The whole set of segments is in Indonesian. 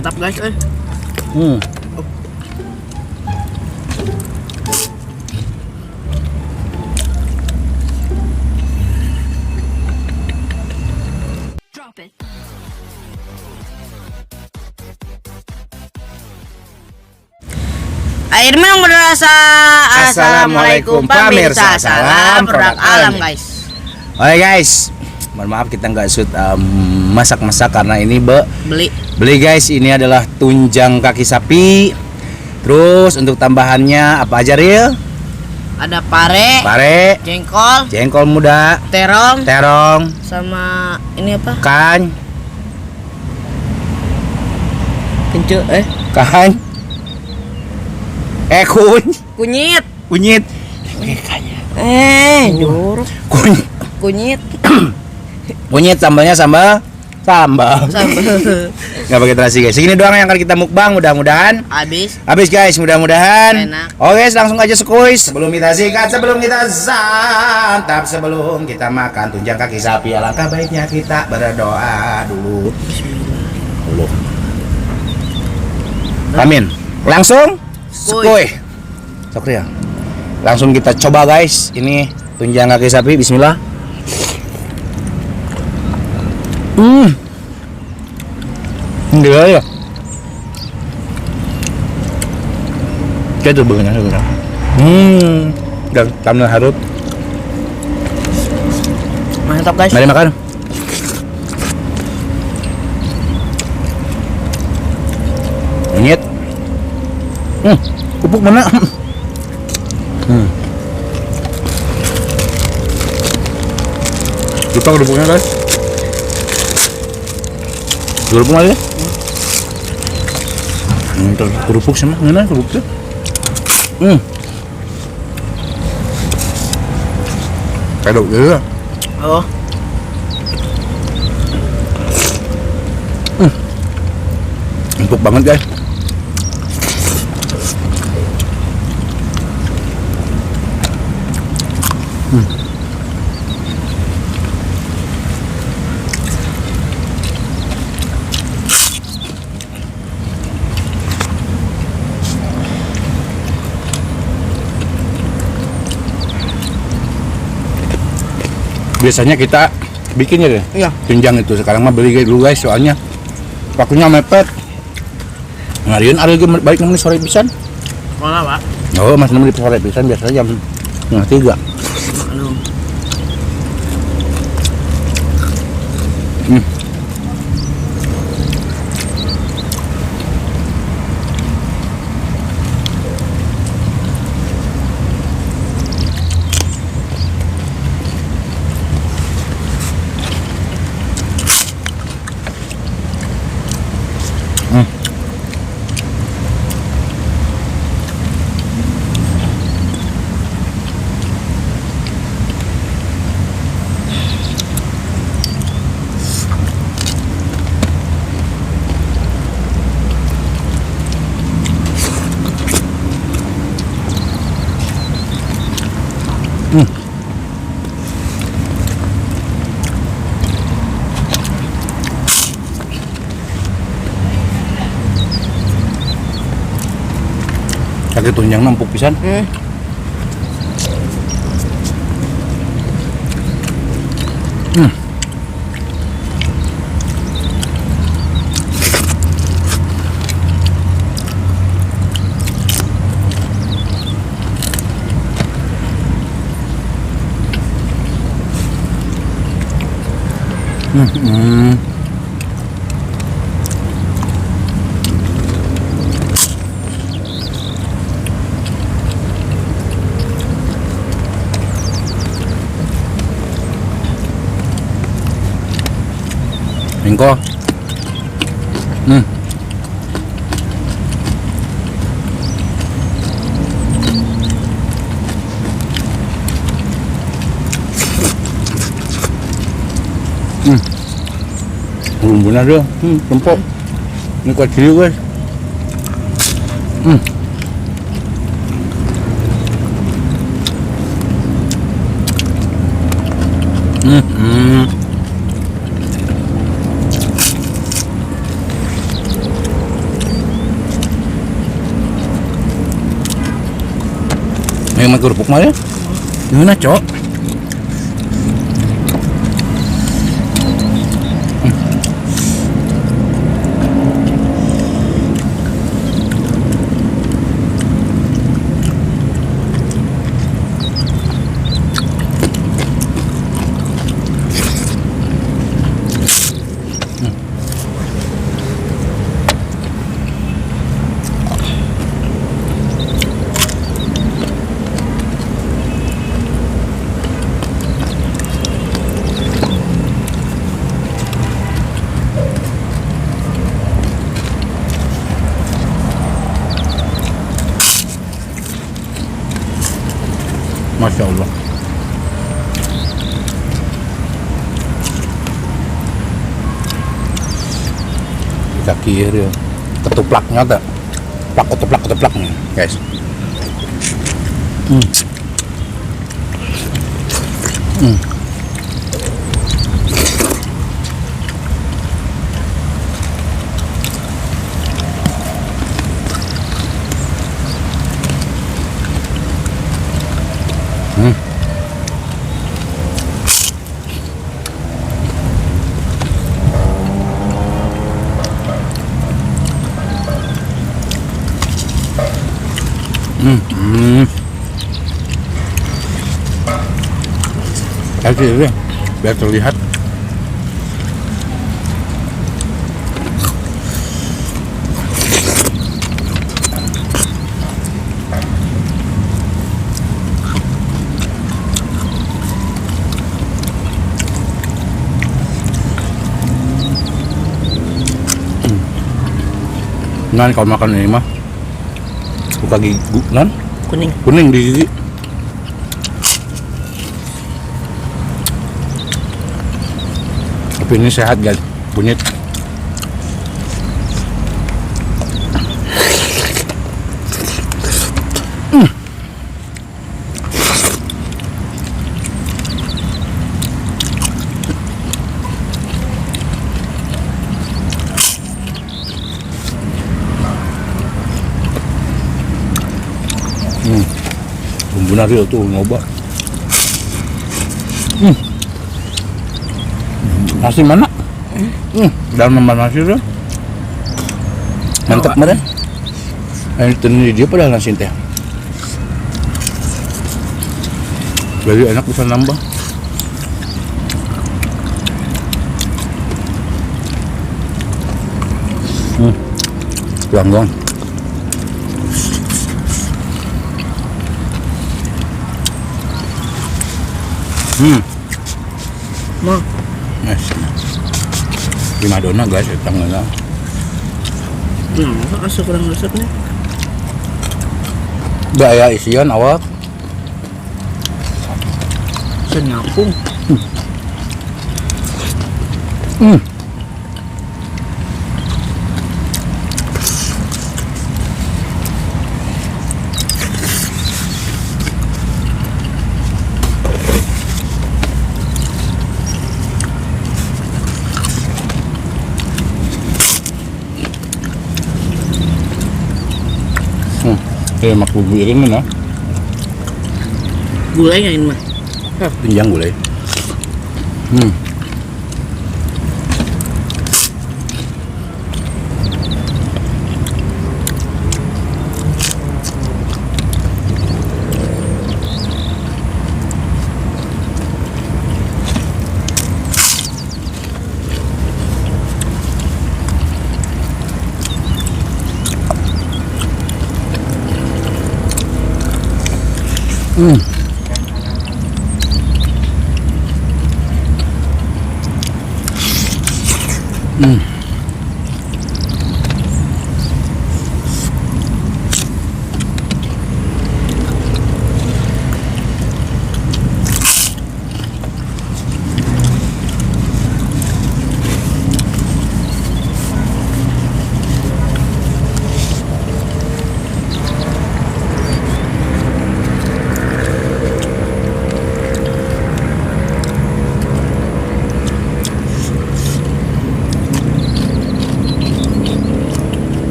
Mantap guys, Drop it. Air minum berasa. Assalamualaikum pemirsa. Salam produk alam guys. Oke guys, mohon maaf kita nggak shoot masak-masak karena ini beli guys. Ini adalah tunjang kaki sapi. Terus untuk tambahannya apa aja Ril? Ada pare, jengkol muda, terong, sama ini apa? kan, Kunyit. Jorok. Kunyit. Kunyit sambalnya sambal. Nggak pakai terasi guys. Segini doang yang akan kita mukbang. Mudah-mudahan habis guys. Mudah-mudahan enak. Oke langsung aja skuis. Sebelum kita sikat, sebelum kita santap, sebelum kita makan tunjang kaki sapi, alangkah baiknya kita berdoa dulu. Amin. Langsung skuy. Sokria. Langsung kita coba guys. Ini tunjang kaki sapi. Bismillah. Enggak ya. Kayak tuh banyak juga. Dan tambah harut. Mantap guys. Mari makan. Kunyit. Pupuk mana? Lupa kerupuknya guys. Kerupuk aja. Kerupuk sama mana kerupuknya? Pedok juga. Oh. Empuk banget guys. Biasanya kita bikin ya deh. Iya. Tunjang itu sekarang mah beli dulu guys soalnya waktunya mepet. Ngarian ada lagi balik nemenin sore pisan. Mana pak? Oh mas nemenin sore pisan biasanya jam 3. Aduh. Kaki tunjang empuk pisan. Mingko. Belum benar dia. Tempok. Ini kuat kiri guys. mah kerupuk mah ya. Gimana, Cok? Masya Allah. Kaki dia ketuplaknya tak, ketuplaknya, guys. Hmm. Hmm. Hmm. Kasih deh, biar terlihat. Nan kalau makan ini mah suka gigi nan kuning di gigi. Tapi ini sehat guys, bunyit. Bumbu nari tuh ngoba. Nasi mana? Dalam memang nasi tuh mantap meren. Ini dia padahal nasi teh. Jadi enak bisa nambah. Gong. Mau Yes. Prima donna guys, tangan. asa kurang resep nih. Gaya isian awak. Senyapung. Mak bumbu ini mana? Gulanya ini mah. Tunjang gulai.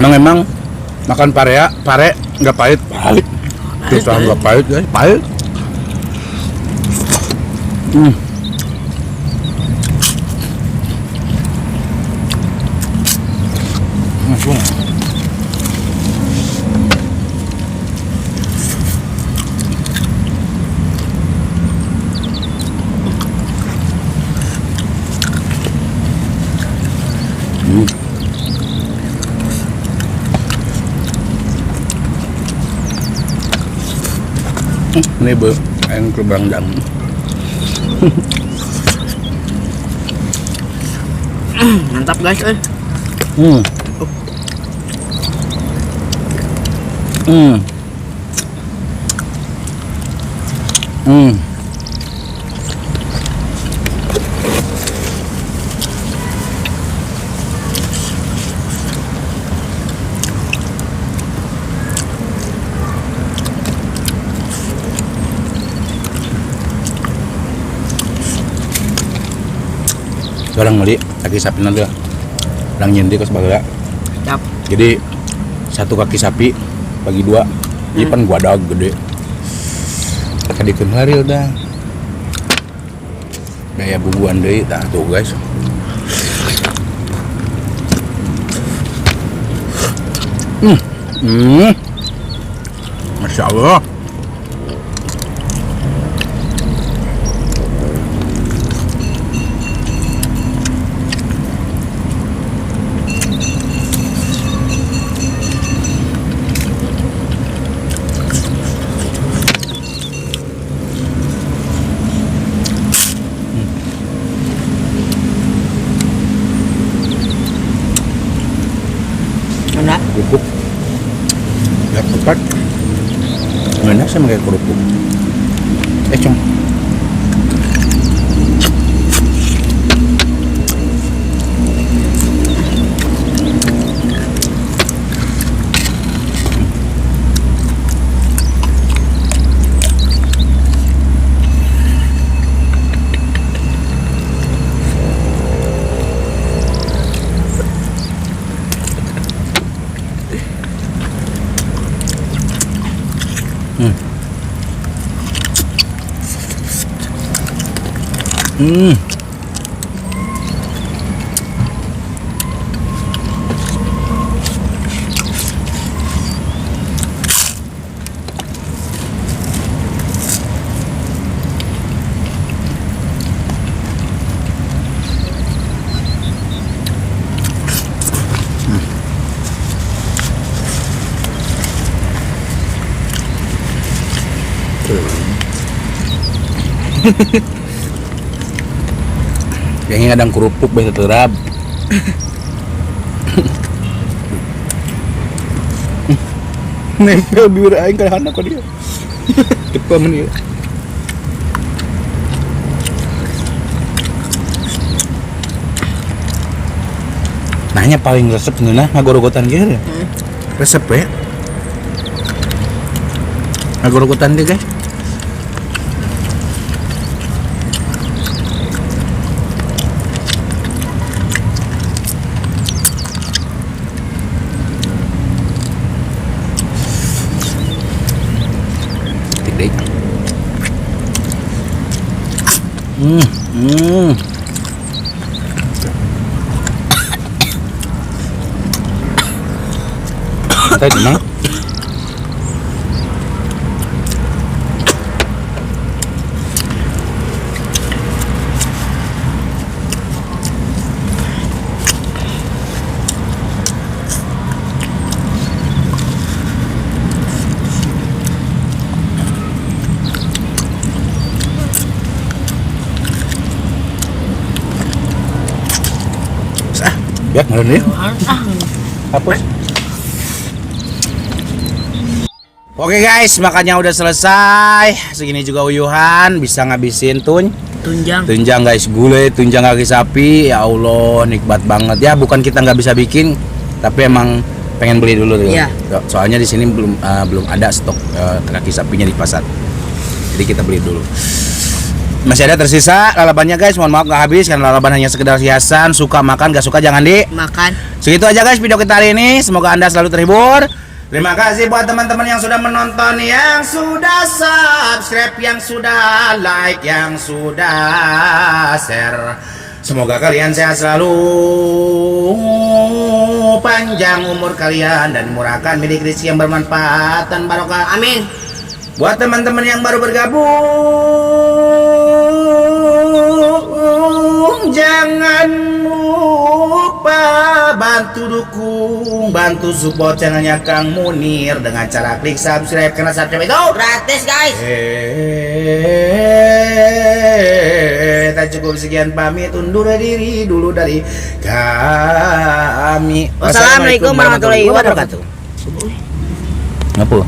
Emang makan pare nggak pahit. Kita nggak pahit guys, pahit. Langsung. Ini ayam kerubang dang. Mantap guys. Orang beli kaki sapi nanti lah. Orang nyendi ke sebagai. Yap. Jadi satu kaki sapi bagi dua. Ini kan gua ada gede. Kadikeun hari udah. Gaya bubuan deui tah tuh guys. Masya Allah. Enak. Kerupuk ya tepat mana sama kayak kerupuk cong Kayaknya kadang kerupuk bisa terap. Nempel bibir aing ka hana kok dia. Cepat menit. Nanya paling resep ngeunah ngagorogotan kieu. Resep ya. Ngagorogotan dia guys. Tadi mah ya ngeren dia. Hapus. Oke guys, makannya udah selesai. Segini juga uyuhan, bisa ngabisin tunjang guys, gulai tunjang kaki sapi. Ya Allah, nikmat banget ya. Bukan kita nggak bisa bikin, tapi emang pengen beli dulu tuh. Iya. Soalnya di sini belum ada stok kaki sapinya di pasar. Jadi kita beli dulu. Masih ada tersisa lalabannya guys. Mohon maaf nggak habis karena lalaban hanya sekedar hiasan. Suka makan, gak suka jangan Makan. Segitu aja guys video kita hari ini. Semoga Anda selalu terhibur. Terima kasih buat teman-teman yang sudah menonton, yang sudah subscribe, yang sudah like, yang sudah share. Semoga kalian sehat selalu, panjang umur kalian, dan murahkan milik rezeki yang bermanfaat dan barokah. Amin. Buat teman-teman yang baru bergabung, jangan lupa bantu dukung, bantu support channelnya Kang Munir dengan cara klik subscribe, karena subscribe itu Gratis guys. Tak cukup sekian, pamit undur diri dulu dari kami. Wassalamualaikum warahmatullahi wabarakatuh. Apa?